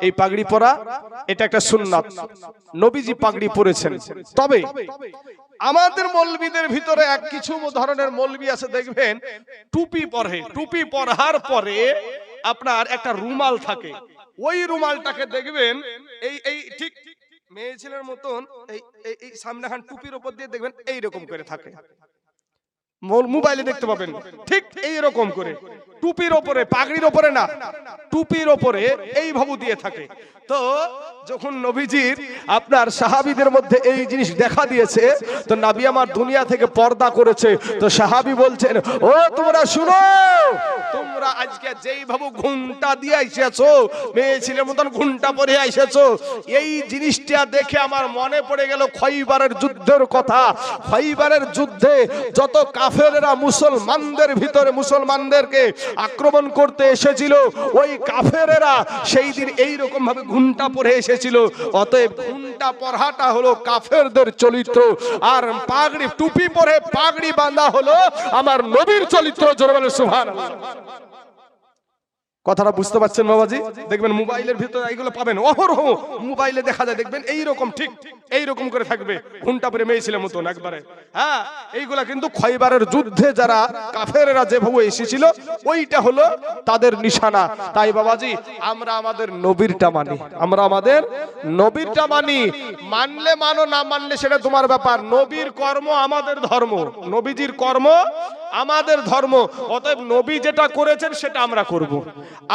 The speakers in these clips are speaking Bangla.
এই পাগড়ি পরা এটা একটা সুন্নাত, নবীজি পাগড়ি পরেছেন। তবে আমাদের মৌলবীদের ভিতরে এক কিছু ধরনের মৌলবী আছে, দেখবেন টুপি পরে, টুপি পরার পরে আপনার একটা রুমাল থাকে, ওই রুমালটাকে দেখবেন এই এই ঠিক মেয়ে ছেলের মতন এই সামনেখান টুপির উপর দিয়ে দেখবেন এইরকম করে থাকে, মোবাইলে দেখতে পাবেন ঠিক এইরকম করে টুপির ওপরে, পাগড়ির ওপরে না, টুপির ওপরে এইভাবে দিয়ে থাকে। তো যখন নবীজির আপনার সাহাবীদের মধ্যে এই জিনিস দেখা দিয়েছে, তো নবী আমার দুনিয়া থেকে পর্দা করেছে। তো সাহাবী বলছেন, ও তোমরা শুনো, তোমরা আজকে যেইভাবে ঘুমটা দিয়ে এসেছো, মেয়ে ছেলের মতন ঘুমটা পরে এসেছো, এই জিনিসটা দেখে আমার মনে পড়ে গেল খয়বারের যুদ্ধের কথা। খয়বারের যুদ্ধে যত কাফেররা মুসলমানদের ভিতরে মুসলমানদেরকে আক্রমণ করতে এসেছিল, ওই কাফেররা সেই দিন এইরকম ভাবে ঘুমটা পরে এসেছিল। অতএব ঘুমটা পরাটা হলো কাফেরদের চরিত্র, আর পাগড়ি টুপি পরে পাগড়ি বাঁধা হলো আমার নবীর চরিত্র। জোরে বলেন সুবহানাল্লাহ। কথাটা বুঝতে পারছেন বাবাজি? দেখবেন মোবাইলের ভিতরে এইগুলো পাবেন, অহরহ মোবাইলে দেখা যায়, দেখবেন এইরকম ঠিক এইরকম করে থাকবে, ঘুমটা পরে মেয়ে ছেলে মতন একবারে। হ্যাঁ, এইগুলা কিন্তু খয়বারের যুদ্ধে যারা কাফেররা যেভাবে এসেছিল, ওইটা হলো তাদের নিশানা। তাই বাবাজি আমরা আমাদের নবীরটা মানি, আমরা আমাদের নবীরটা মানি। মানলে মানো, না মানলে সেটা তোমার ব্যাপার। নবীর কর্ম আমাদের ধর্ম, নবীজির কর্ম আমাদের ধর্ম। অতএব নবী যেটা করেছেন সেটা আমরা করব।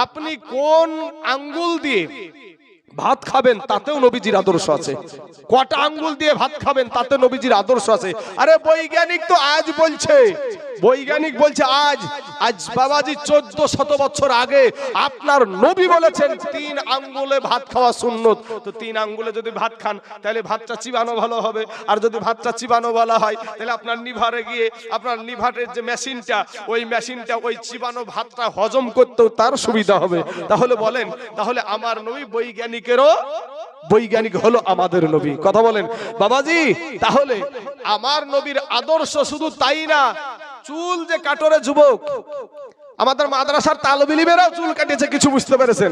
আপনি কোন আঙ্গুল দিয়ে ভাত খাবেন তাতেও নবীজির আদর্শ আছে, কটা আঙ্গুল দিয়ে ভাত খাবেন তাতে নবীজির আদর্শ আছে। আরে বৈজ্ঞানিক তো আজ বলছে, বৈজ্ঞানিক বলছে আজ বাবাজি 1400 বছর আগে আপনার নবী বলেছেন 3 আঙ্গুলে ভাত খাওয়া সুন্নত। তো 3 আঙ্গুলে যদি ভাত খান তাহলে ভাতটা চিবানো ভালো হবে, আর যদি ভাতটা চিবানো বলা হয় তাহলে আপনার লিভারে গিয়ে আপনার লিভারের যে মেশিনটা, ওই মেশিনটা ওই চিবানো ভাতটা হজম করতেও তার সুবিধা হবে। তাহলে বলেন, তাহলে আমার নবী বৈজ্ঞানিকেরও বৈজ্ঞানিক হলো আমাদের নবী। কথা বলেন বাবাজি। তাহলে আমার নবীর আদর্শ শুধু তাই না, চুল যে কাটরে যুবক, আমাদের মাদ্রাসার তালিব ইলমেরাও চুল কাটিয়েছে, কিছু বুঝতে পেরেছেন?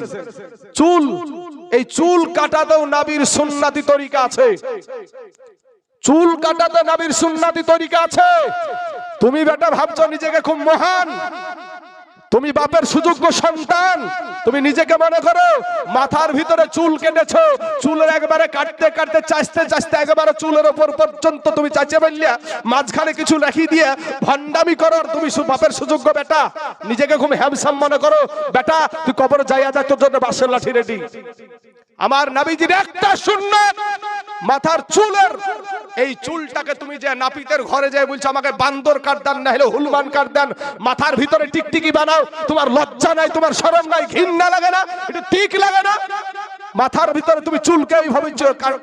চুল, এই চুল কাটাতেও নবীর সুন্নতি তরিকা আছে, চুল কাটাতে নবীর সুন্নতি তরিকা আছে। তুমি বেটা ভাবছো নিজেকে খুব মহান, তুমি বাপের সুযোগ্য সন্তান, তুমি নিজেকে মনে করো মাথার ভিতরে চুল কেটেছো, চুলের একবারে কাটতে কাটতে চাচতে চাচতে একবারে চুলের উপর পর্যন্ত তুমি চাচে বললিয়া, মাঝখানে কিছু রাখি দিয়ে ভণ্ডামি করো, তুমি বাপের সুযোগ্য বেটা, নিজেকে খুব হ্যামসাম মনে করো। বেটা তুই কবরে যাইয়া যা, তোর জন্য বাঁশের লাঠি রেডি। আমার নবীজির একটা সুন্নাত, মাথার চুলের এই চুলটাকে তুমি যে নাপিতের ঘরে যায় বলছো আমাকে বান্দর কাট দেন, না হলে হুলমান কাট দেন, মাথার ভিতরে টিকটিকি বানাও, তোমার লজ্জা নাই, তোমার শরম নাই, ঘৃণা লাগে না, এটা ঠিক লাগে না? মাথার ভিতরে তুমি চুলকে এইভাবে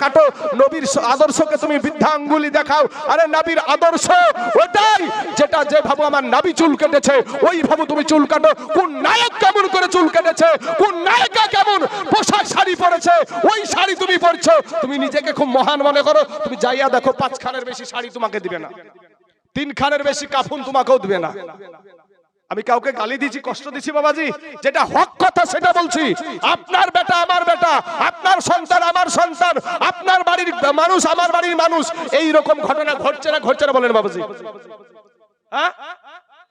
কাটো, নবীর আদর্শকে তুমি বৃদ্ধা আঙ্গুলি দেখাও। আরে নবীর আদর্শ ওটাই, যেটা যেভাবে আমার নবী চুল কেটেছে ওইভাবে তুমি চুল কাটো। কোন নায়ক কেমন করে চুল কেটেছে, কোন নায়িকা কেমন পোশাক শাড়ি পরেছে, ওই শাড়ি তুমি পরছো, তুমি নিজেকে খুব মহান মনে করো। তুমি যাইয়া দেখো 5 খানের বেশি শাড়ি তোমাকে দিবে না, 3 খানের বেশি কাফন তোমাকেও দিবে না। আমি কাউকে গালি দিচ্ছি, কষ্ট দিচ্ছি বাবাজি? যেটা হক কথা সেটা বলছি। আপনার বেটা আমার বেটা, আপনার সন্তান আমার সন্তান, আপনার বাড়ির মানুষ আমার বাড়ির মানুষ, এই রকম ঘটনা ঘটছে না ঘটছে না বলেন বাবাজি? হ্যাঁ,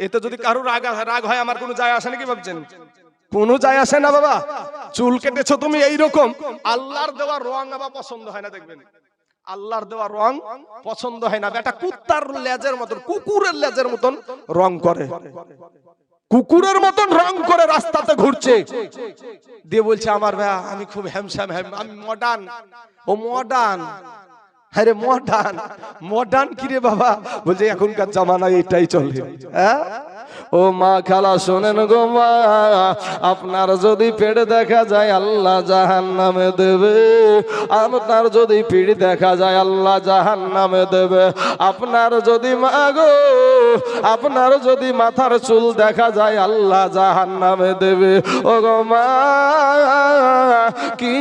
এতে যদি কারো রাগ হয় আমার কোনো যায় আসে নাকি ভাবছেন? কোনো যায় আসে না বাবা। চুল কেটেছো তুমি এইরকম, আল্লাহর দেওয়া রং আবার পছন্দ হয় না, দেখবেন আল্লাহর দেওয়া রং পছন্দ হয় না। বেটা কুত্তার লেজের মতন, কুকুরের লেজের মতন রং করে, কুকুরের মতন রং করে রাস্তাতে ঘুরছে, দিয়ে বলছে আমার ভাই আমি খুব হ্যামসাম, আমি মডার্ন। ও মডার্ন? আরে মডার্ন, মডার্ন কি রে বাবা? বলছে এখনকার জামানায় এটাই চলে। হ্যাঁ, ও মা খালা শোনেন গো মা, আপনার যদি পেট দেখা যায় আল্লাহ জাহান্নামে দেবে, আপনার যদি পিঠ দেখা যায় আল্লাহ জাহান্নামে দেবে, আপনার যদি মা গো আপনার যদি মাথার চুল দেখা যায় আল্লাহ জাহান্নামে দেবে। ও গো মা কি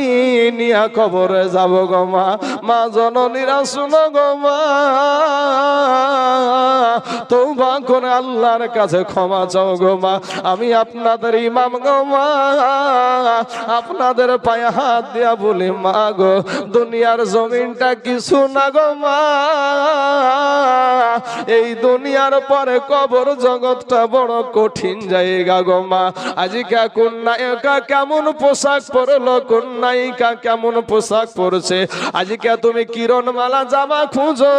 নিয়া কবরে যাব গো মা। মা জননীরা শুনো গো মা, তওবা করে আল্লাহর কাছে ক্ষমা চাও গো মা। আমি আপনাদের ইমাম গো মা, আপনাদের পায়ে হাত দিয়া বলি মা গো, দুনিয়ার জমিনটা কিছু না গো মা, এই দুনিয়ার পরে কবর জগৎটা বড় কঠিন জায়গা গো মা। আজকে কোন নায়িকা কেমন পোশাক পরলো, কোন নায়িকা কেমন পোশাক পরছে। আজকে তুমি কিরণমালা জামা খুঁজো,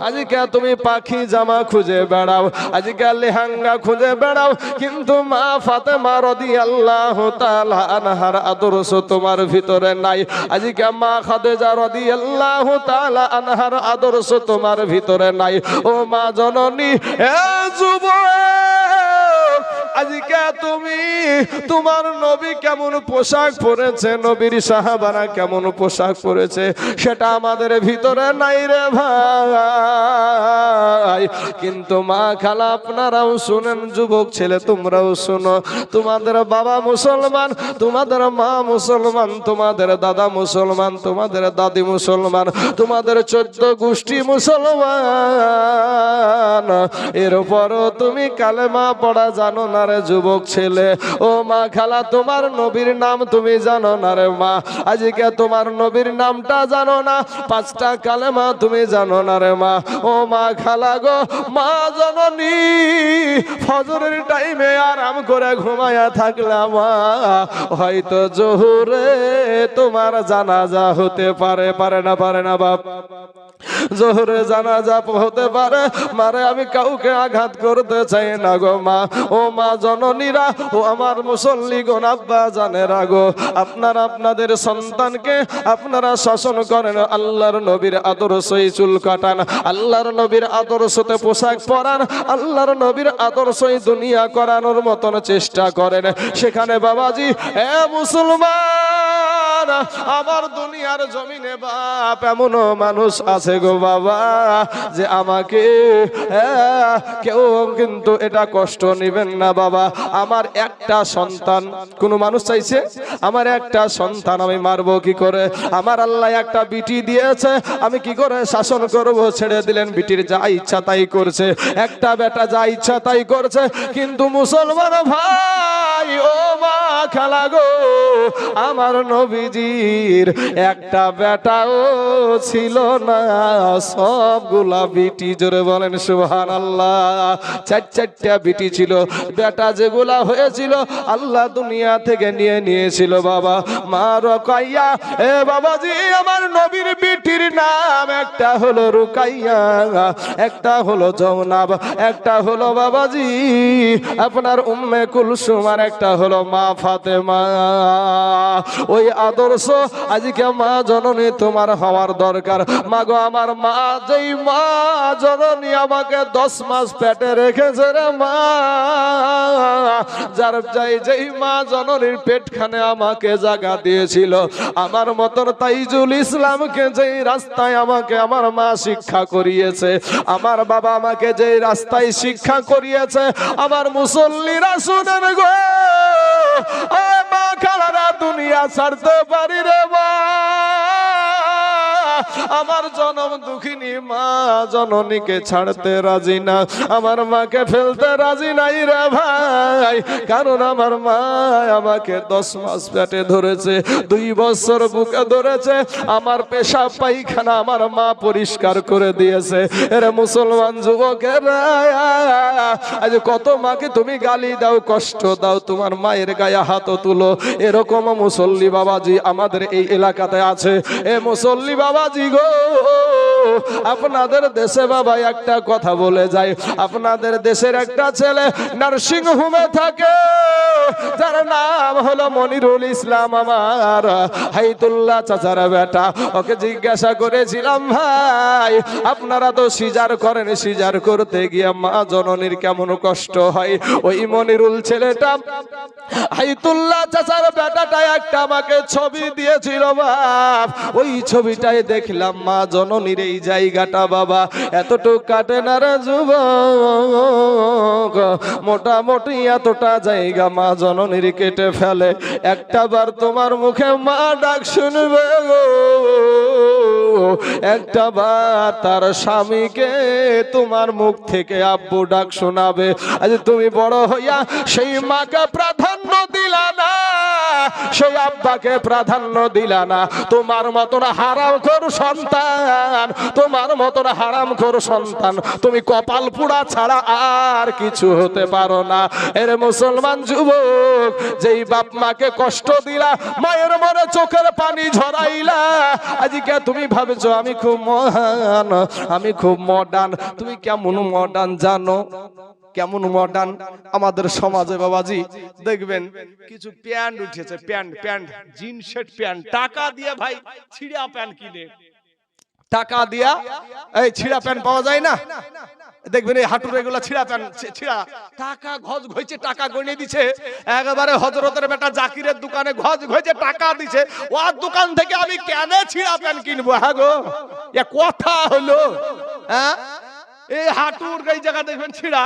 আজকে তুমি পাখি জামা খুঁজে বেড়াও, আজকে লেহেঙ্গা খুঁজে বেড়াও, কিন্তু মা ফাতেমা রাদিয়াল্লাহু তাআলা আনহার আদর্শ তোমার ভিতরে নাই। আজকে মা খাদিজা রাদিয়াল্লাহু তাআলা আনহার আদর্শ তোমার ভিতরে নাই। ও মা জননী, এ যুবক, আজকে তুমি তোমার নবী কেমন পোশাক পরেছে, নবীর সাহাবারা কেমন পোশাক পরেছে, সেটা আমাদের ভিতরে নাই রে ভাই। কিন্তু মা খালা আপনারাও শুনেন, যুবক ছেলে তোমরাও শুনো, তোমাদের বাবা মুসলমান, তোমাদের মা মুসলমান, তোমাদের দাদা মুসলমান, তোমাদের দাদি মুসলমান, তোমাদের 14 গোষ্ঠী মুসলমান, এরপরও তুমি কালেমা পড়া জানো না রে যুবক ছেলে। ও মা খালা, তোমার নবীর নাম তুমি জানো না রে মা। আজকে তোমার নবীর নামটা জানো না, 5টা কালেমা তুমি জানো না রে মা। ও মা খালা গো, মা জননী, ফজরের টাইমে আরাম করে ঘুমায়া থাকলাম, হয়তো জোহরে তোমার জানাজা হতে পারে, পারে না বাপ, জোহরে জানাজা হতে পারে। মারে আমি কাউকে আঘাত করতে চাই না গো মা। ও মা জননীরা, ও আমার মুসল্লিগণ, আব্বা জানেরা গো, আপনারা আপনাদের সন্তানকে আপনারা শাসন করেন, আল্লাহর নবীর আদর্শই চুল কাটান, আল্লাহর নবীর আদর্শতে পোশাক পরান, আল্লাহর নবীর আদর্শই দুনিয়া করানোর মতন চেষ্টা করেন। সেখানে বাবাজি, এ মুসলমান, আমার দুনিয়ার জমিনে বাপ এমনও মানুষ আছে গো বাবা, যে আমাকে কেউ কিন্তু এটা কষ্ট নেবেন না বাবা, আমার একটা সন্তান, কোন মানুষ চাইছে আমার একটা সন্তান আমি মারবো কি করে, আমার আল্লাহ একটা বিটি দিয়েছে, আমি কি করে শাসন করব, ছেড়ে দিলেন বিটির যা ইচ্ছা তাই করছে, একটা বেটা যা ইচ্ছা তাই করছে। কিন্তু মুসলমান ভাই, ও মা খালা গো, আমার নবীজির একটা বেটাও ছিল না, সবগুলা বিটি, জোরে বলেন সুবহানাল্লাহ। 4টা বিটি ছিল, বেটা যেগুলা হয়েছিল আল্লাহ দুনিয়া থেকে নিয়েছিল বাবা। মা রুকাইয়া, এ বাবাজি, আমার নবীর বিটির নাম একটা হলো রুকাইয়া, একটা হলো জৌনাব, একটা হলো বাবাজি আপনার উম্মে কুলসুম, আর একটা হলো মা ফাতেমা। ওই আদর্শ আজকে মা জননী তোমার হওয়ার দরকার। মা গো, আমার মা, যেই মা জননী আমাকে 10 মাস পেটে রেখেছে রে মা, যার যেই মা জননীর পেটখানে আমাকে জায়গা দিয়েছিল, আমার মতন তাইজুল ইসলামকে যেই রাস্তায় আমাকে আমার মা শিক্ষা করিয়েছে, আমার বাবা আমাকে যেই রাস্তায় শিক্ষা করিয়েছে, আমার মুসল্লিরা শুনেন গো, মা খালারা দুনিয়া ছাড়তে পারি রে মা, আমার জনম দুঃখিনী মা জননীকে ছাড়তে রাজি না, আমার মাকে ফেলতে রাজি নাই রে ভাই, কারণ আমার মা আমাকে 10 মাস পেটে ধরেছে, 2 বছর বুকে ধরেছে, আমার পেশাব পায়খানা আমার মা পরিষ্কার করে দিয়েছে। এর মুসলমান যুবকেরা, আজ কত মাকে তুমি গালি দাও, কষ্ট দাও, তোমার মায়ের গায়ে হাত তুলো, এরকম মুসল্লি বাবাজি আমাদের এই এলাকাতে আছে। এ মুসল্লি বাবাজি গো, আপনাদের দেশে বাবা একটা কথা বলে যায়, আপনাদের দেশের একটা ছেলে নার্সিং হোমে থাকে, যার নাম হলো মনিরুল ইসলাম, আমার হাইতুল্লাহ চাচার বেটা। ওকে জিজ্ঞাসা করেছিলাম, ভাই আপনারা তো সিজার করেন, সিজার করতে গিয়ে মা জননীর কেমন কষ্ট হয়? ওই মনিরুল ছেলেটা, হাইতুল্লাহ চাচার বেটাটা একটা আমাকে ছবি দিয়েছিল বাপ, ওই ছবিটাই দেখলাম মা জননীর যেই জায়গাটা বাবা এতটুক কাটে না রে যুবক, মোটামুটি এতটা জায়গা মা জননীর কেটে ফেলে। একটা বার তোমার মুখে মা ডাক শুনবে গো, একটা বার তার স্বামীকে তোমার মুখ থেকে আব্বু ডাক শোনাবে। আজ তুমি বড় হইয়া সেই মাকে প্রাধান্য দিলা না, সেই আব্বাকে প্রাধান্য দিলা না। তোমার মতন হারামখোর সন্তান, তোমার মতন হারামখোর সন্তান তুমি কপাল পোড়া ছাড়া আর কিছু হতে পারো না। এর মুসলমান যুবক, যেই বাপ মাকে কষ্ট দিলা, মায়ের মনে চোখের পানি ঝরাইলা, আজকে তুমি ভাবছো আমি খুব মহান, আমি খুব মডার্ন। তুমি কেমন মডার্ন জানো? কেমন মডার্ন আমাদের সমাজে বাবাজি দেখবেন কিছু প্যান্ট উঠেছে, প্যান্ট জিন্সের প্যান্ট, টাকা দিয়ে ভাই ছিঁড়া প্যান্ট কিনে, টাকা দিয়া এই ছিঁড়া প্যান্ট পাওয়া যায় না, দেখবেন এই হাঁটুর এগুলা ছিঁড়া প্যান্ট, ছিঁড়া টাকা ঘজ ঘইছে, টাকা গণিয়ে দিছে একেবারে হযরতের বেটা জাকিরের দোকানে ঘজ ঘইছে টাকা দিছে, ওর দোকান থেকে আমি কেন ছিঁড়া প্যান্ট কিনবো? হ্যাঁ গো, এ কথা হলো? হ্যাঁ, এই হাঁটুর এই জায়গা দেখবেন ছিঁড়া,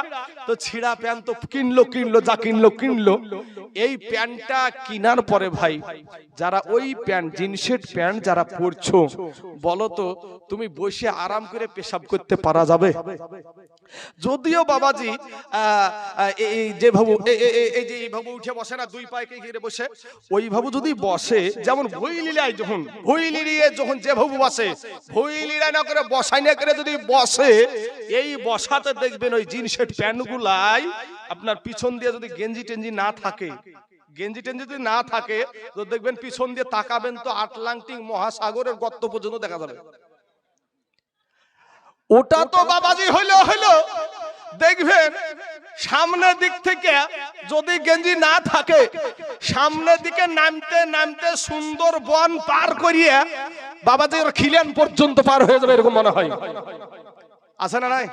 তো ছিঁড়া প্যান্ট তো কিনলো, যা কিনলো। এই প্যান্টটা কিনার পরে ভাই যারা ওই প্যান্ট জিন্সের প্যান্ট যারা পরছো, বলো তো তুমি বসে আরাম করে পেশাব করতে পারা যাবে? যদিও বাবাজি এই যে ভাবু এই যে ভাবু উঠে বসে না, দুই পায়ে ঘিরে বসে, ওই ভাবু যদি বসে, যেমন ভুইলিলায় যখন ভুইলিয়ে যখন যে ভাবু বসে, ভুইলিলা না করে বসাই না করে যদি বসে, এই বসাতে দেখবেন ওই জিন্সের প্যান্ট গুলাই আপনার পিছন দিয়ে যদি গেঞ্জি টেঞ্জি না থাকে, গেঞ্জি টেঞ্জি যদি না থাকে তো দেখবেন পিছন দিয়ে তাকাবেন তো আটলান্টিক মহাসাগরের গর্ত পর্যন্ত দেখা যাবে। ওটা তো বাবাজি হইলো দেখবেন সামনের দিক থেকে যদি গেঞ্জি না থাকে, সামনের দিকে নামতে সুন্দর বন পার করিয়ে বাবাজি খিলেন পর্যন্ত পার হয়ে যাবে, এরকম মনে হয়। আছে না নাই?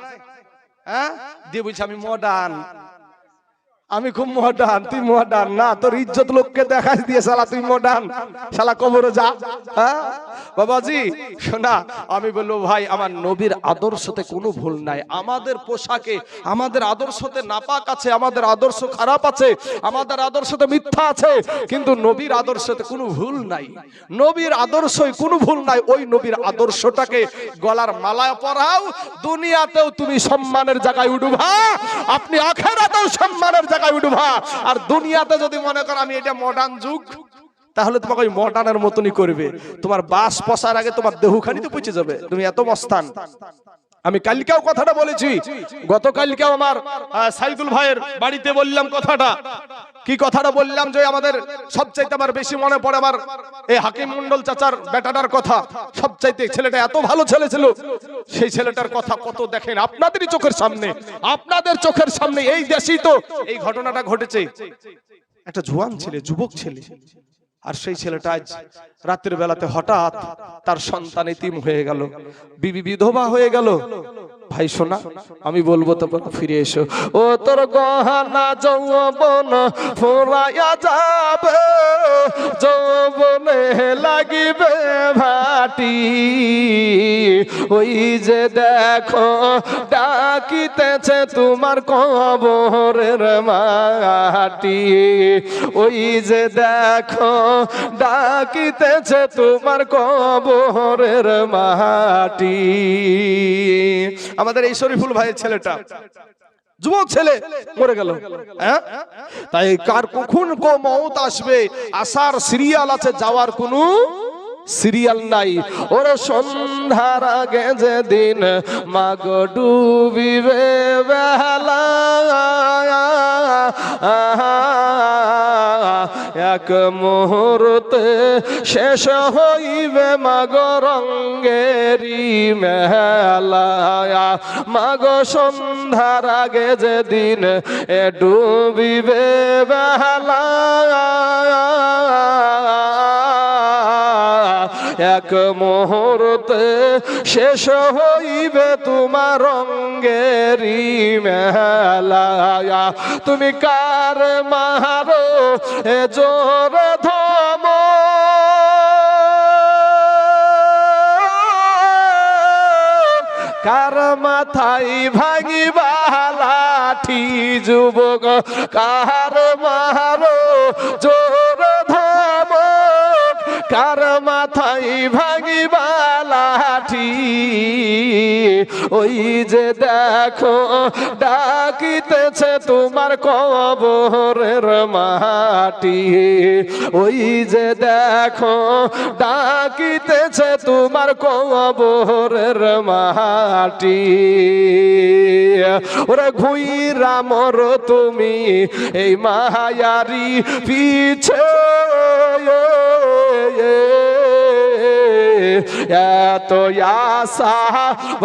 হ্যাঁ, দিয়ে বলছি আমি মডার্ন, আমি খুব মডার্ন। তুই মডার্ন না, তোর ইজ্জত লোককে দেখাস দিয়ে শালা তুই মডার্ন, শালা কবরে যা। হ্যাঁ বাবাজি শোনা, আমি বলবো ভাই আমার নবীর আদর্শতে কোনো ভুল নাই। আমাদের পোশাকে আমাদের আদর্শতে নাপাক আছে, আমাদের আদর্শ খারাপ আছে, আমাদের আদর্শতে মিথ্যা আছে, কিন্তু নবীর আদর্শতে কোনো ভুল নাই। নবীর আদর্শই কোনো ভুল নাই। ওই নবীর আদর্শটাকে গলার মালায় পরাও, দুনিয়াতেও তুমি সম্মানের জায়গায় উঠবা, আপনি আখিরাতেও সম্মানের জায়গায় উঠবা। আর দুনিয়াতে যদি মনে করো আমি এটা মডার্ন যুগ, তাহলে তোমাকে ওই মডার্নের মতনই করবে। তোমার বাস পসার আগে তোমার দেহখানি তো পচে যাবে, তুমি এত মস্তান। আমি কালকেও কথাটা বলেছি, গতকালকেও আমার সাইদুল ভাইয়ের বাড়িতে বললাম কথাটা। কি কথাটা বললাম? যে আমাদের সবচাইতে আমার বেশি মনে পড়ে আমার এই হাকিম মন্ডল চাচার বেটাটার কথা। সবচাইতে ছেলেটা এত ভালো ছেলে ছিল, সেই ছেলেটার কথা কত দেখেন আপনাদেরই চোখের সামনে, আপনাদের চোখের সামনে এই দেশেই তো এই ঘটনাটা ঘটেছে। একটা জোয়ান ছেলে, যুবক ছেলে, আর সেই ছেলেটা আজ রাতের বেলাতে হঠাৎ তার সন্তান এতিম হয়ে গেল, বিবি বিধবা হয়ে গেল। ভাই শোনা, আমি বলবো তো ফিরে এসো। ও তোর গহনা যৌবন ফুরাইয়া যাবে, যৌবনে লাগিবে ভাটি, ওই যে দেখো ডাকিতেছে তোমার কবরের মাটি, ওই যে দেখো ডাকিতেছে তোমার কবরের মাটি। আমাদের এই শরীফুল ভাইয়ের ছেলেটা, যুবক ছেলে, মরে গেল। হ্যাঁ, তাই কার কখন মওত আসবে আসার সিরিয়াল আছে, যাওয়ার কোনো সিরিয়াল নাই। ওরে সন্ধ্যার আগে যেদিন মাগ ডুবিবে বেলা, এক মুহূর্তে শেষ হইবে মাগ রঙ্গেরি মেলা, মাগ সন্ধ্যার আগে যেদিন ডুবিবে বেলা, এক মুহূর্তে শেষ হইবে তোমার রঙ্গেরি মেলা। তুমি কার মারো এ জোর ধম, কার মাথায় ভাঙিবা লাঠি যুবক, কার মারো জোর ধমক, কার মাথায় ভাঙিবা লাঠি। ওই যে দেখো ডাকিতেছে তোমার কবরের মাটি, ওই যে দেখো ডাকিতেছে তোমার কবরের মাটি। ওরে ঘুইরা মরো তুমি এই মায়ারি পিছে, এত আশা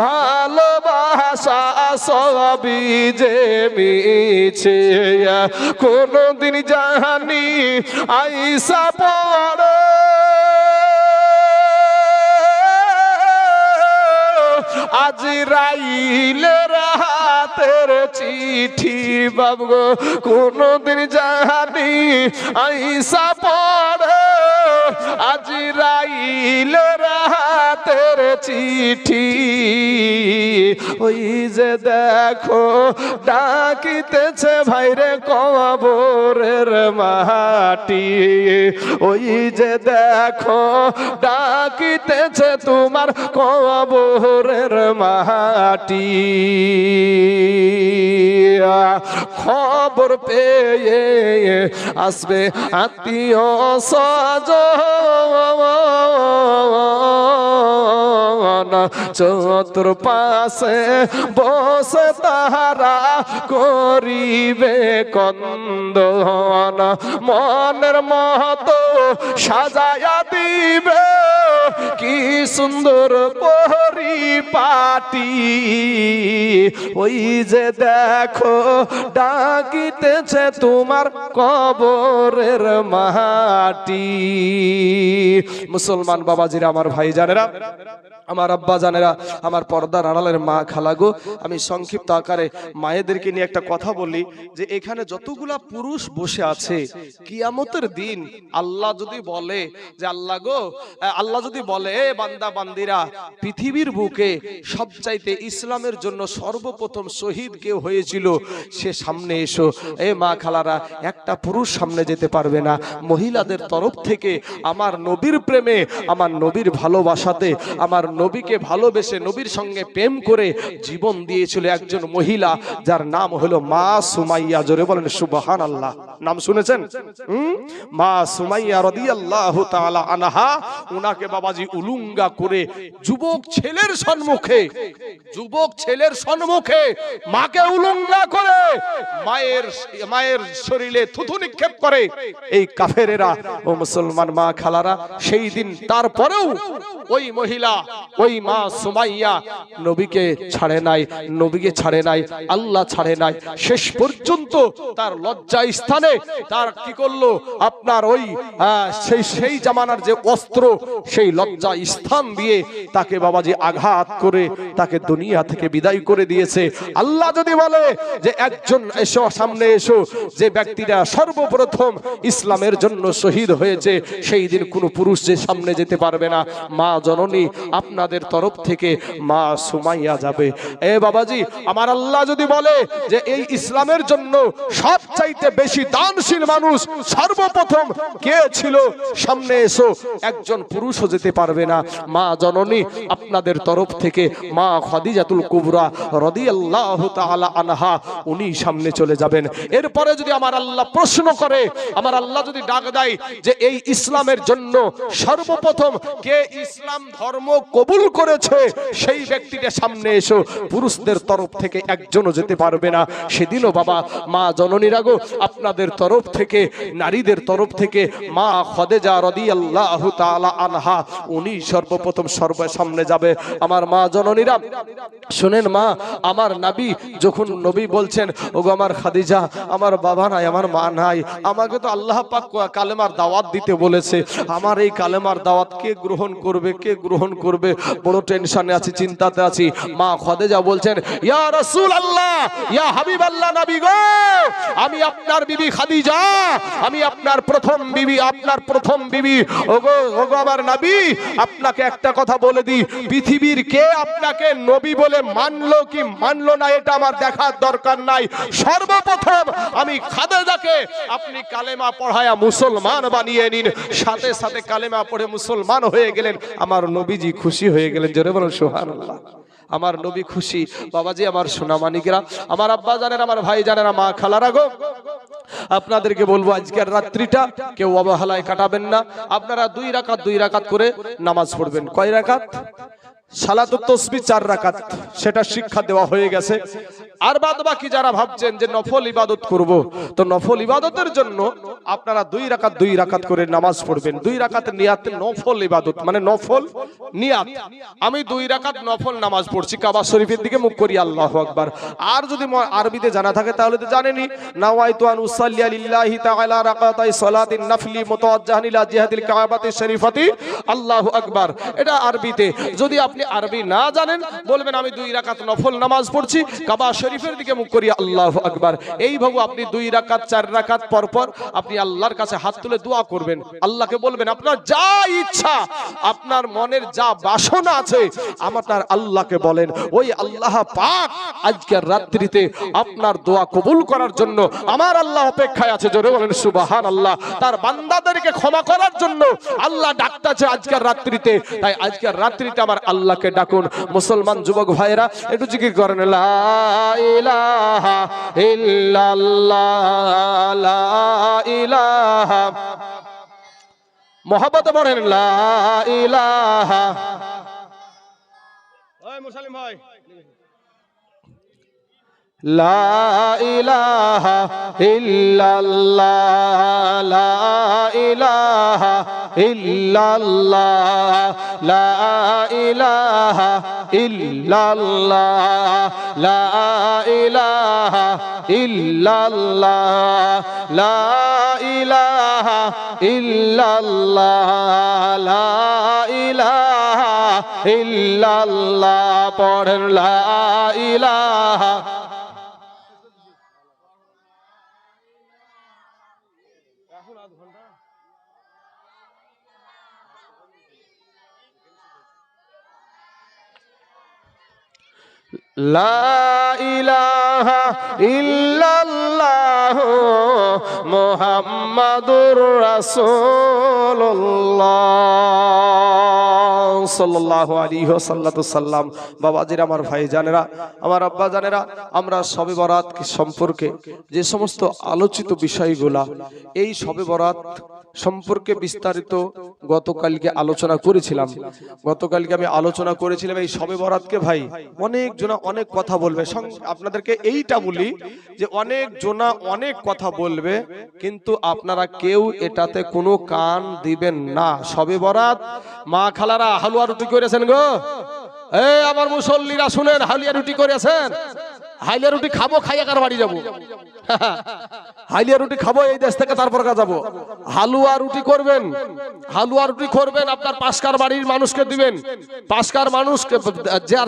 ভালোবাসা সবই যে মিছে, কোনদিন জানি আইসা পড়ে আজরাইলের হাতের চিঠি বাবু, কোনদিন জানি আইসা পড়ে আজরাইলের হাতের চিঠি। ওই যে দেখো ডাকিতেছে ভাইরে কবরের মাটি, ওই যে দেখো ডাকিতেছে তোমার কবরের মাটি। খবর পেয়ে আসবে আত্মীয় স্বজন, চতুর্পাশে বসে তাহারা করিবে কন্দন, মনের মতো সাজায়া দিবে কি সুন্দর পরিপাটি। ওই যে দেখো ডাকিতেছে তোমার কবরের মাটি। মুসলমান বাবাজিরা, আমার ভাই জানেরা, আমার আব্বা জানেরা, আমার পর্দার আড়ালের মা খালাগো, আমি সংক্ষিপ্ত আকারে মায়েদেরকে নিয়ে একটা কথা বলি যে এখানে যতগুলা পুরুষ বসে আছে, কিয়ামতের দিন আল্লাহ যদি বলে যে আল্লাহ গো, আল্লাহ যদি বলে বান্দা বান্দিরা পৃথিবীর বুকে সবচাইতে ইসলামের জন্য সর্বপ্রথম শহীদ কেউ হয়েছিল, সে সামনে এসো। এ মা খালারা, একটা পুরুষ সামনে যেতে পারবে না। মহিলাদের তরফ থেকে আমার নবীর প্রেমে, আমার নবীর ভালোবাসাতে, আমার নবীকে ভালোবেসে নবীর সঙ্গে প্রেম করে জীবন দিয়েছিল একজন মহিলা, যার নাম হলো মা সুমাইয়া। জোরে বলেন সুবহানাল্লাহ। নাম শুনেছেন? মা সুমাইয়া রাদিয়াল্লাহু তাআলা আনহা। উনাকে বাবাজি উলুঙ্গা করে যুবক ছেলের সম্মুখে, যুবক ছেলের সম্মুখে মাকে উলুঙ্গা করে মায়ের শরীরে থুথু নিক্ষেপ করে এই কাফেরেরা। ও মুসলমান মা খালারা, সেই দিন তারপরেও ওই মহিলা, ওই মা সুমাইয়া নবীকে ছাড়ে নাই, নবীকে ছাড়ে নাই, আল্লাহ ছাড়ে নাই। শেষ পর্যন্ত তার লজ্জা স্থানে তার কি করলো, আপনার ওই সেই জামানার যে অস্ত্র, সেই লজ্জা স্থান দিয়ে তাকে বাবাজি আঘাত করে তাকে দুনিয়া থেকে বিদায় করে দিয়েছে। আল্লাহ যদি বলে যে একজন এসো, সামনে এসো, যে ব্যক্তিরা সর্বপ্রথম ইসলামের জন্য শহীদ হয়েছে, সেই দিন কোনো পুরুষ যে সামনে যেতে পারবে না। মা জননী আপনাদের তরফ থেকে মা সুমাইয়া যাবে। এ বাবাজি, আমার আল্লাহ যদি বলে যে এই ইসলামের জন্য সবচাইতে বেশি দানশীল মানুষ সর্বপ্রথম কে ছিল, সামনে এসো, একজন পুরুষও যেতে পারবে না। মা জননী আপনাদের তরফ থেকে মা খাদিজাতুল কুবরা রাদিয়াল্লাহু তাআলা আনহা, উনি সামনে চলে যাবেন। এরপরে যদি আমার আল্লাহ প্রশ্ন করে, আমার আল্লাহ যদি ডাক দেয় যে এই ইসলামের জন্য সর্বপ্রথম কে ইসলাম ধর্ম কবুল করেছে, সেই ব্যক্তিটা সামনে এসো, পুরুষদের তরফ থেকে একজনও যেতে পারবে না। সেদিনও বাবা মা জননীরা গো, আপনাদের তরফ থেকে, নারীদের তরফ থেকে মা খাদিজা রাদিয়াল্লাহু তাআলা আনহা, উনি সর্বপ্রথম সামনে যাবে। আমার মা জননীরা শুনেন, মা আমার নবী যখন নবী বলছেন, ওগো আমার খাদিজা, আমার বাবা নাই, আমার মা নাই, আমাকে তো আল্লাহ পাক কালেমার দাওয়াত দিতে বলেছে, আমার এই কালেমার দাওয়াত কে গ্রহণ করবে, কে গ্রহণ করবে, বড় টেনশনে আছি, চিন্তাতে আছি। মা খাদিজা বলছেন, ইয়া রাসূলুল্লাহ, ইয়া হাবিবাল্লাহ, নবী গো, আমি আপনার বিবি খাদিজা, আমি আপনার প্রথম বিবি, আপনার প্রথম বিবি, ওগো ওগো আমার নবী, আপনাকে একটা কথা বলে দিই, পৃথিবীর কে আপনাকে নবী বলে মানলো কি মানলো না এটা আমার দেখার দরকার নাই। সর্বপ্রথম আমি খাদিজাকে আপনি কালেমা পড়ায়া মুসলমান বানিয়ে নিন। সাথে সাথে কালেমা পড়ে মুসলমান হয়ে গেলেন, আমার নবীজি খুশি হয়ে গেলেন। জোরে বলুন সুবহানাল্লাহ। আমার নবী খুশি। বাবাজি, আমার সোনামানিকেরা, আমার আব্বা জানেন, আমার ভাই জানেন, মা খালারা গো, আপনাদেরকে বলবো আজকের রাত্রিটা কেউ অবহেলায় কাটাবেন না। আপনারা দুই রাকাত করে নামাজ পড়বেন। কয় রাকাত? সালাতুত তাসবিহ 4 রাকাত, সেটা শিক্ষা দেওয়া হয়ে গেছে। আর বাদ বাকি যারা ভাবছেন যে নফল ইবাদত করব, তো নফল ইবাদতের জন্য আপনারা দুই রাকাত করে নামাজ পড়বেন। 2 রাকাত নিয়াত নফল ইবাদত, মানে নফল নিয়াত। আমি 2 রাকাত নফল নামাজ পড়ছি, কাবা শরীফের দিকে মুখ করি, আল্লাহু আকবার। আর যদি আরবিতে জানা থাকে তাহলে তো জানেনই, নাওয়াইতু আন উসাল্লি লিল্লাহি তাআলা রাকাতাই সালাতিন নাফলি মুতাওয়াজ্জিহান ইলা জিহাতিল কাবাতি শরীফাতি, আল্লাহু আকবার। এটা আরবিতে। যদি আপনি আরবি না জানেন, বলবেন আমি 2 রাকাত নফল নামাজ পড়ছি, কাবা শরীফের দিকে মুখ করি, আল্লাহু আকবার। এইভাবে আপনি 2 রাকাত 4 রাকাত পর পর আপনি আল্লাহর কাছে হাত তুলে দোয়া করবেন। আল্লাহকে বলবেন আপনার যা ইচ্ছা, আপনার মনের যা বাসনা আছে, আপনার আল্লাহকে বলেন। ওই আল্লাহ পাক আজকের রাত্রিতে আপনার দোয়া কবুল করার জন্য আমার আল্লাহ অপেক্ষায় আছে। জোরে বলেন সুবহানাল্লাহ। তার বান্দাদেরকে ক্ষমা করার জন্য আল্লাহ ডাকতেছে আজকের রাত্রিতে। তাই আজকের রাত্রিতে আমার আল্লাহকে ডাকুন। মুসলমান যুবক ভাইরা একটু জিকির করেন, লা ইলাহা ইল্লাল্লাহ, লা ইলাহা, মোহাব্বতে পড়েন, লা ইলাহা। ওই মুসলিম ভাই, লা ইলাহা ইল্লাল্লাহ, লা ইলাহা ইল্লাল্লাহ, লা ইলাহা ইল্লাল্লাহ, লা ইলাহা ইল্লাল্লাহ, লা ইলাহা ইল্লাল্লাহ, লা ইলাহা ইল্লাল্লাহ। পড়েন, লা ইলাহা। লা ইলাহা ইল্লাল্লাহ মুহাম্মাদুর রাসূলুল্লাহ সাল্লাল্লাহু আলাইহি ওয়াসাল্লাম। বাবাজিরা, আমার ভাই জানেরা, আমার আব্বা জানেরা, আমরা শবে বরাত সম্পর্কে যে সমস্ত আলোচিত বিষয়গুলা, এই শবে বরাত সম্পর্কে বিস্তারিত গতকালকে আলোচনা করেছিলাম। আমি আলোচনা করেছিলাম এই শবে বরাতকে ভাই অনেক জনা অনেক কথা বলবে। আপনাদেরকে এইটা বলি যে অনেক জনা অনেক কথা বলবে, কিন্তু আপনারা কেউ এটাতে কোনো কান দিবেন না। শবে বরাত মা খালারা হালুয়া রুটি করেছেন গো, এই আমার মুসল্লিরা শুনেন, হালুয়া রুটি করেছেন। হাইলিয়া রুটি খাবো, খাইয়া কার বাড়ি যাবো? হাইলিয়া রুটি খাবো এই দেশ থেকে, তারপর যাবো। হালুয়া রুটি করবেন, আপনার পাশকার বাড়ির মানুষকে দিবেন। পাশকার মানুষকে,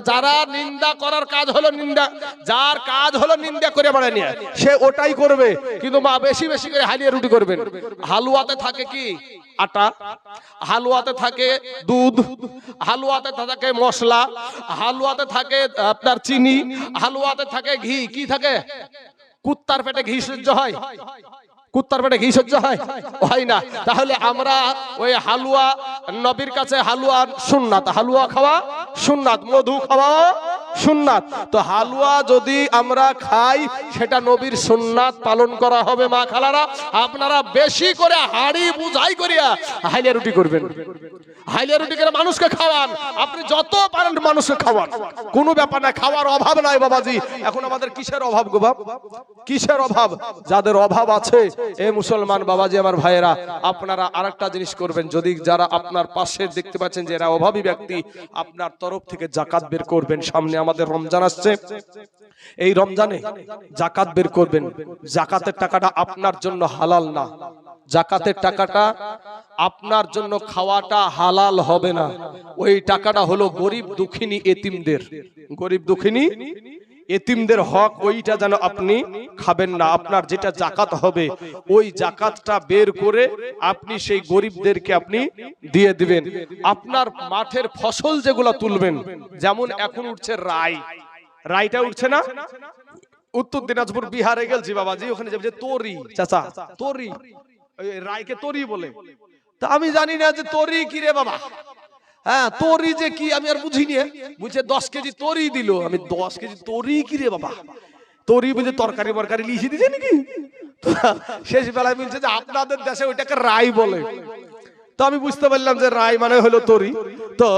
যারা নিন্দা করার কাজ হলো নিন্দা, যার কাজ হলো নিন্দা করে বেড়ায় নিয়ে, সে ওটাই করবে। কিন্তু মা বেশি বেশি করে হালিয়া রুটি করবেন। হালুয়াতে থাকে কি? আটা, হালুয়াতে থাকে দুধ, হালুয়াতে থাকে মশলা, হালুয়াতে থাকে আপনার চিনি, হালুয়াতে থাকে ঘি। কি থাকে? কুত্তার পেটে ঘি সহ্য হয়? কুত্তার পেটে ঘি সহ্য হয়? হয় না। তাহলে আমরা ওই হালুয়া, নবীর কাছে হালুয়া সুন্নাত, হালুয়া খাওয়া সুন্নাত, মধু খাওয়া সুন্নাত। তো হালুয়া যদি আমরা খাই, সেটা নবীর সুন্নাত পালন করা হবে। মা খালারা, আপনারা বেশি করে হাড়ি বুঝাই করিয়া হাইলিয়া রুটি করবেন। হাইলিয়া রুটি করে মানুষকে খাওয়ান, আপনি যত পারেন মানুষকে খাওয়ান, কোনো ব্যাপার না, খাওয়ার অভাব নাই বাবাজি। এখন আমাদের কিসের অভাব গো বাপ? কিসের অভাব? যাদের অভাব আছে, এ মুসলমান বাবাজি আমার ভাইয়েরা, আপনারা আরেকটা জিনিস করবেন। যদি যারা আপনার পাশে দেখতে পাচ্ছেন যে এরা অভাবী ব্যক্তি, আপনার তরফ থেকে জাকাত বের করবেন। সামনে আমাদের রমজান আসছে, এই রমজানে জাকাত বের করবেন। জাকাতের টাকাটা আপনার জন্য হালাল না, জাকাতের টাকাটা আপনার জন্য খাওয়াটা হালাল হবে না। ওই টাকাটা হলো গরিব দুঃখিনী এতিমদের, গরিব দুঃখিনী এতিমদের হক ওইটা যেন আপনি খাবেন না। আপনার যেটা জাকাত হবে ওই জাকাতটা বের করে আপনি সেই গরিবদেরকে আপনি দিয়ে দিবেন। আপনার মাঠের ফসল যেগুলো তুলবেন, যেমন এখন উঠছে রাইটা উঠছে না, উত্তর দিনাজপুর বিহারে গেলছি বাবাজি, ওখানে যে তরি, চাচা তরি, রায়কে তরি বলে। তা আমি জানি না যে তরি কি রে বাবা, হ্যাঁ তরি যে কি আমি আর বুঝিনি। বুঝছে 10 কেজি তরি দিল, আমি 10 কেজি তরি কি রে বাবা, তরি বুঝে তরকারি বরকারি লিখে দিছে নাকি। শেষ বেলায় বলছে যে আপনাদের দেশে ওইটাকে রাই বলে। তো আমি বুঝতে পারলাম যে রাই মানে হলো তরি। তো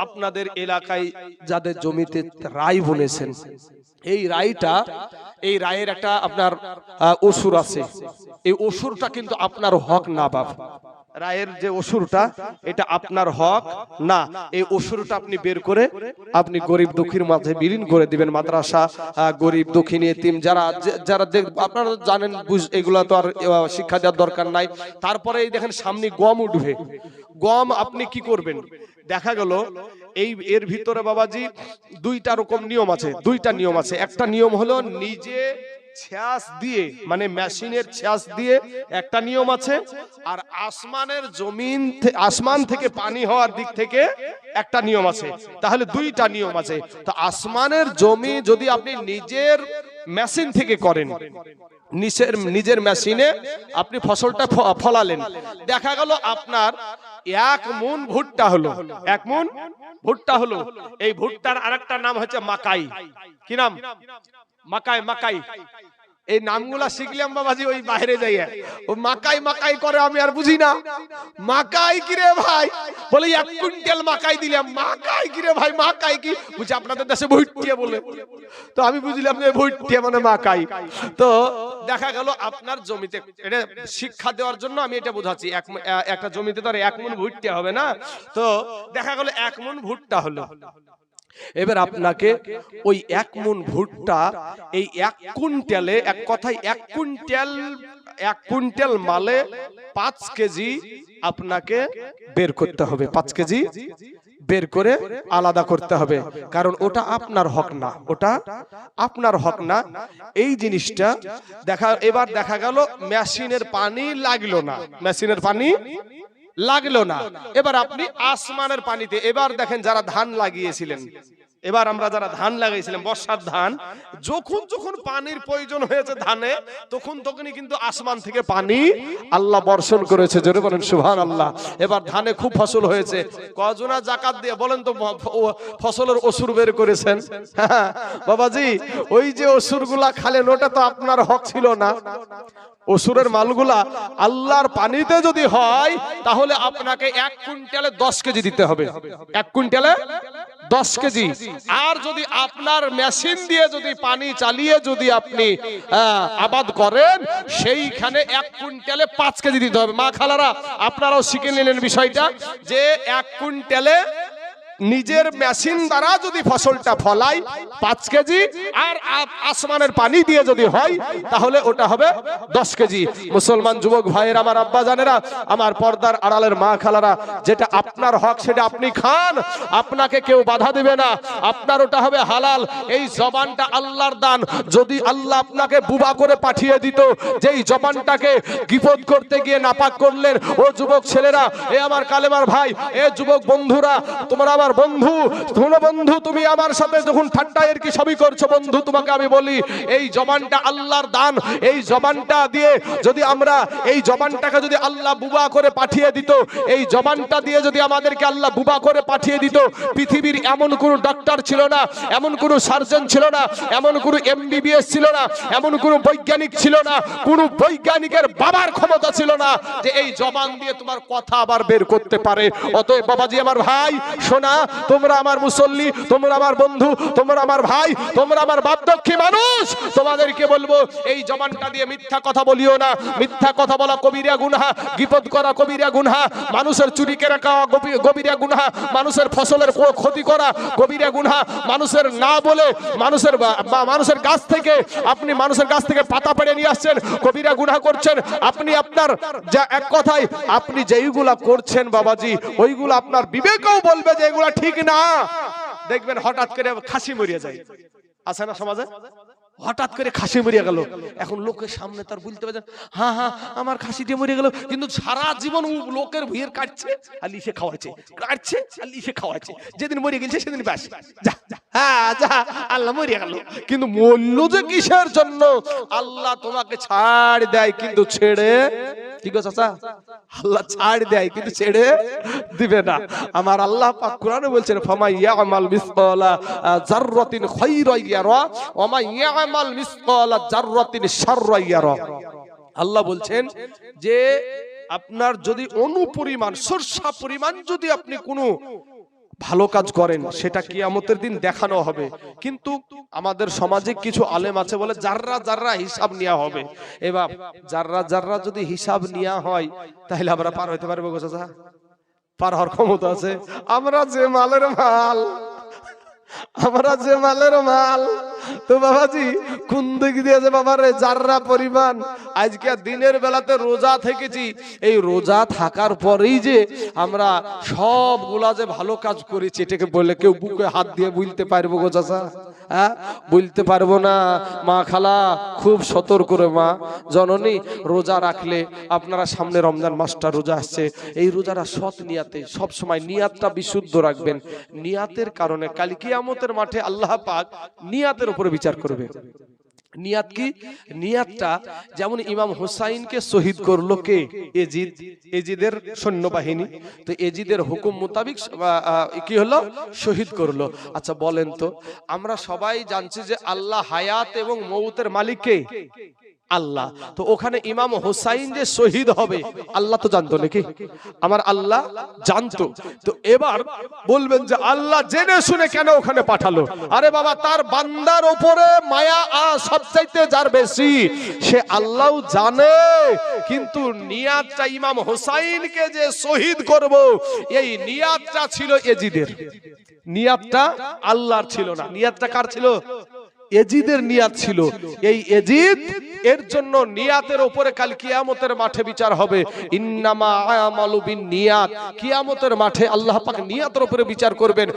আপনাদের এলাকায় যাদের জমিতে রাই বুনেছেন, এই রায়ের একটা আপনার অসুর আছে, এই অসুরটা কিন্তু আপনার হক না বাপ। রায়ের যে অসুরটা এটা আপনার হক না, এই অসুরটা আপনি বের করে আপনি গরিব দুঃখীর মাঝে বিলীন করে দিবেন। মাদ্রাসা, গরিব দুঃখী এতিম যারা আপনারা জানেন, এগুলা তো আর শিক্ষা দেওয়ার দরকার নাই। তারপরে এই দেখেন সামনে গম উঠবে, গম আপনি কি করবেন, দেখা গেল এর ভিতরে বাবাজি দুইটা রকম নিয়ম আছে, দুইটা নিয়ম আছে। একটা নিয়ম হলো নিজে ছাঁচ দিয়ে, মানে মেশিনের ছাঁচ দিয়ে একটা নিয়ম আছে, আর আসমান থেকে পানি হওয়ার দিক থেকে একটা নিয়ম আছে। তাহলে দুইটা নিয়ম আছে। তো আসমানের জমি যদি আপনি নিজের মেশিন থেকে করেন, নিজের মেশিনে আপনি ফসলটা ফলালেন, দেখা গেল আপনার 1 মুন ভুট্টা হলো, 1 মুন ভুট্টা হলো। এই ভুট্টার আরেকটা নাম হচ্ছে মাকাই। কি নাম? মাকাই। এই নামগুলা শিখলাম বাবাজি ওই বাইরে যাইয়া, ও মাকাই করে, আমি আর বুঝি না মাকাই কি রে ভাই, বলে 1 কুইন্টাল মাকাই দিলাম, মাকাই কি রে ভাই, মাকাই কি বুঝি আপনাদের দেশে ভুট্টিয়া বলে। তো আমি বুঝলাম যে ভুট্টিয়া মানে মাকাই। তো দেখা গেল আপনার জমিতে, এটা শিক্ষা দেওয়ার জন্য আমি এটা বোঝাচ্ছি, একটা জমিতে তো আর 1 মুন ভুট্টা হবে না। তো দেখা গেল 1 মুন ভুট্টা হলো। এবার আপনাকে ওই 1 মুন ভুট্টা এই 1 কুইন্টালে, এক কথায় 1 কুইন্টাল মালে 5 কেজি আপনাকে বের করতে হবে, 5 কেজি বের করে আলাদা করতে হবে, কারণ ওটা আপনার হক না, ওটা আপনার হক না। এই জিনিসটা এবার দেখা গেল মেশিনের পানি লাগলো না, মেশিনের পানি লাগলো না। এবার আপনি আসমানের পানিতে, এবার দেখেন যারা ধান লাগিয়েছিলেন, এবার আমরা যারা ধান লাগাইছিলাম বর্ষার ধান, যখন পানির প্রয়োজন হয়েছে ধানে, তখনই কিন্তু আসমান থেকে পানি আল্লাহ বর্ষণ করেছে। জোরে বলেন সুবহানাল্লাহ। এবার ধানে খুব ফসল হয়েছে, কজনা জাকাত দিয়ে বলেন তো ফসলের অসুর বের করেছেন? বাবাজি ওই যে অসুরগুলা খালেন, ওটা তো আপনার হক ছিল না। অসুরের মালগুলা আল্লাহর পানিতে যদি হয়, তাহলে আপনাকে 1 কুইন্টালে 10 কেজি দিতে হবে, 1 কুইন্টালে 10 কেজি। আর যদি আপনার মেশিন দিয়ে যদি পানি চালিয়ে যদি আপনি আবাদ করেন, সেইখানে 1 কুইন্টালে 5 কেজি দিতে হবে। মা খালারা আপনারাও শিখে নিলেন বিষয়টা, যে 1 কুইন্টালে নিজের মেশিন দ্বারা যদি ফসলটা ফলাই 5 কেজি, আর আসমানের পানি দিয়ে যদি হয় তাহলে ওটা হবে 10 কেজি। মুসলমান যুবক ভাইয়ের, আমার আব্বা জানেরা, আমার পর্দার আড়ালের মা খালারা, যেটা আপনার হক সেটা আপনি খান, আপনাকে কেউ বাধা দিবে না, আপনার ওটা হবে হালাল। এই জবানটা আল্লাহর দান। যদি আল্লাহ আপনাকে বুবা করে পাঠিয়ে দিত, যেই জবানটাকে গীপত করতে গিয়ে নাপাক করলেন, ও যুবক ছেলেরা, এ আমার কালেমার ভাই, এ যুবক বন্ধুরা, তোমরা আমার বন্ধু, শোনো বন্ধু, তুমি আমার সাথে যখন ঠাট্টা এর কি সবই করছো বন্ধু, তোমাকে আমি বলি, এই জবানটা আল্লাহর দান। এই জবানটা দিয়ে যদি আমরা, এই জবানটাকে যদি আল্লাহ বুবা করে পাঠিয়ে দিত, এই জবানটা দিয়ে যদি আমাদেরকে আল্লাহ বুবা করে পাঠিয়ে দিত, পৃথিবীর এমন কোন ডাক্তার ছিল না, এমন কোন সার্জন ছিল না, এমন কোন MBBS ছিল না, এমন কোন বৈজ্ঞানিক ছিল না, কোন বৈজ্ঞানিকের বাবার ক্ষমতা ছিল না যে এই জবান দিয়ে তোমার কথা আবার বের করতে পারে। অতএব বাবাজি আমার ভাই, শোনা, তোমরা আমার মুসল্লি, তোমরা আমার বন্ধু, তোমরা আমার ভাই, তোমরা আমার বাপদক্ষী মানুষ, তোমাদেরকে বলবো এই জবানটা দিয়ে মিথ্যা কথা বলিও না। মিথ্যা কথা বলা কবিরা গুনাহ, গীপত করা কবিরা গুনাহ, মানুষের চুরি কেড়ে খাওয়া কবিরা গুনাহ, মানুষের ফসলের ক্ষতি করা কবিরা গুনাহ, মানুষের না বলে মানুষের গাছ থেকে আপনি মানুষের গাছ থেকে পাতা পেড়ে নিয়ে আসছেন, কবিরা গুনাহ করছেন। আপনি আপনার যা, এক কথায় আপনি যেইগুলা করছেন বাবাজি, ওইগুলো আপনার বিবেকও বলবে যে এগুলা ঠিক না। দেখবেন হঠাৎ করে খাসি মরিয়া যায়, আছে না সমাজে? হঠাৎ করে খাসি মরিয়া গেল, এখন লোকের সামনে তার বলতে পারছেন হ্যাঁ হ্যাঁ আমার খাসিটি মরে গেল, কিন্তু সারা জীবন লোকের ভিড় কাটছে আর লিসে খাওয়াচ্ছে, কাটছে আর লিসে খাওয়াচ্ছে, যেদিন মরে গেছে সেদিন ব্যাস যা হ্যাঁ যা আল্লাহ মরিয়া গেল। কিন্তু মূল্য যে কিসের জন্য? আল্লাহ তোমাকে ছাড় দেয় কিন্তু ছেড়ে, ঠিক আছে চাচা, আল্লাহ ছাড় দেয় কিন্তু ছেড়ে দিবে না। আমার আল্লাহ পাক কোরআনে বলছেন ফামা ইয়ামাল মিসকালা যাররাতিন খায়রান ইয়ারা ওয়া মা ইয়ামাল মিসকালা যাররাতিন শাররান ইয়ারা। আল্লাহ বলছেন যে আপনার যদি অনুপরিমাণ সরষা পরিমাণ যদি আপনি কোনো ভালো কাজ করেন সেটা কিয়ামতের দিন দেখানো হবে। কিন্তু আমাদের সমাজে কিছু আলেম আছে বলে যাররা যাররা হিসাব নেওয়া হবে। এবার যাররা যাররা যদি হিসাব নেওয়া হয় তাহলে আমরা পার হইতে পারবো গো চাচা? পার হওয়ার ক্ষমতা আছে? আমরা যে মালের মাল, আমরা যে মালের মাল, তো বাবাজি কোন দিক দিয়েছে বাবারে যাররা পরিমাণ। আজকে দিনের বেলাতে রোজা থেকেছি, এই রোজা থাকার পরেই যে আমরা সবগুলা যে ভালো কাজ করেছি এটাকে বললে কেউ বুকে হাত দিয়ে বলতে পারবো গো চাচা? হ্যাঁ বলতে পারবো না। মা খালা খুব সতর্ক করে মা জননী, রোজা রাখলে আপনারা সামনে রমজান মাসটা রোজা আসছে, এই রোজারা সৎ নিয়াতে সব সময় নিয়াতটা বিশুদ্ধ রাখবেন। নিয়াতের কারণে কাল কিয়ামতের মাঠে আল্লাহ পাক নিয়াতের উপরে বিচার করবে। নিয়াত কি? নিয়াতটা যেমন ইমাম হুসাইনকে শহীদ করলো কে? এজিদ, এজিদের সৈন্যবাহিনী। তো এজিদের হুকুম মোতাবিক কি হলো? শহীদ করলো। আচ্ছা বলেন তো, আমরা সবাই জানছি যে আল্লাহ হায়াত এবং মৌতের মালিক কে? আল্লাহ। তো ওখানে ইমাম হুসাইন যে শহীদ হবে আল্লাহ তো জানতো নাকি? আমার আল্লাহ জানতো। তো এবার বলবেন যে আল্লাহ জেনে শুনে কেন ওখানে পাঠালো? আরে বাবা, তার বান্দার উপরে মায়া সবচাইতে যার বেশি সে আল্লাহ জানে। কিন্তু নিয়াতটা ইমাম হুসাইনকে যে শহীদ করব এই নিয়াতটা ছিল এজিদের, নিয়াতটা আল্লাহর ছিল না। নিয়াতটা কার ছিল? এজিদের নিয়াত ছিল। এই এজিদ এর জন্য নিয়াতের উপরে কাল কিয়ামতের মাঠে বিচার হবে। ইন্নামা আমালু বিন নিয়াত, কিয়ামতের মাঠে আল্লাহ পাক নিয়াতের উপরে বিচার করবেন।